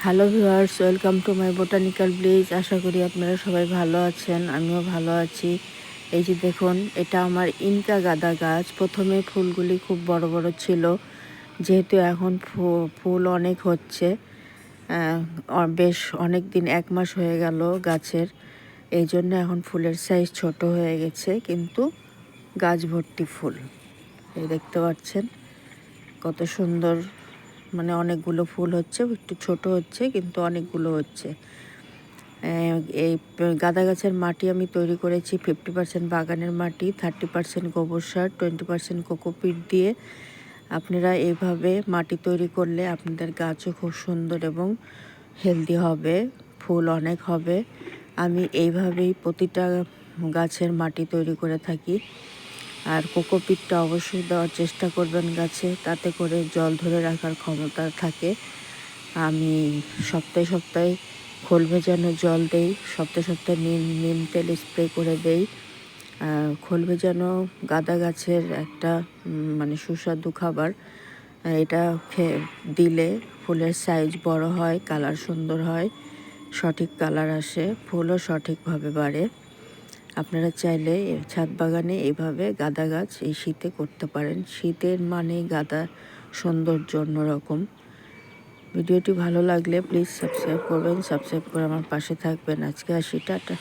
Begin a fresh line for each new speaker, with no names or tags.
Hello viewers, welcome to my botanical village. আশা করি আপনারা সবাই ভালো আছেন, আমিও ভালো আছি। এই যে দেখুন, এটা আমার ইনকা গাঁদা গাছ। প্রথমে ফুলগুলি খুব বড় বড় ছিল, যেহেতু এখন ফুল অনেক হচ্ছে, বেশ অনেক দিন, 1 মাস হয়ে গেল গাছের, এই জন্য এখন ফুলের সাইজ ছোট হয়ে গেছে, কিন্তু গাছ ভর্তি ফুল। এই দেখতে পাচ্ছেন কত সুন্দর, মানে অনেকগুলো ফুল হচ্ছে, একটু ছোট হচ্ছে কিন্তু অনেকগুলো হচ্ছে। এই গাঁদা গাছের মাটি আমি তৈরি করেছি 50% বাগানের মাটি, 30% গোবর সার, 20% কোকোপিট দিয়ে। আপনারা এইভাবে মাটি তৈরি করলে আপনাদের গাছও খুব সুন্দর এবং হেলদি হবে, ফুল অনেক হবে। আমি এইভাবেই প্রতিটা গাছের মাটি তৈরি করে থাকি। আর কোকোপিটটা অবশ্যই দেওয়ার চেষ্টা করবেন গাছে, তাতে করে জল ধরে রাখার ক্ষমতা থাকে। আমি সপ্তাহে সপ্তাহে খোল ভেজানো জল দেই, সপ্তাহে সপ্তাহে নিম তেল স্প্রে করে দেই। খোল ভেজানো গাঁদা গাছের একটা মানে সুস্বাদু খাবার। এটা দিলে ফুলের সাইজ বড় হয়, কালার সুন্দর হয়, সঠিক কালার আসে, ফুলও সঠিকভাবে বাড়ে। আপনারা চাইলে ছাদ বাগানে এইভাবে গাঁদা গাছ এই শীতে করতে পারেন। শীতের মানে গাঁদা সৌন্দর্য অন্যরকম। ভিডিওটি ভালো লাগলে প্লিজ সাবস্ক্রাইব করবেন, সাবস্ক্রাইব করে আমার পাশে থাকবেন। আজকে আসি, টাটা।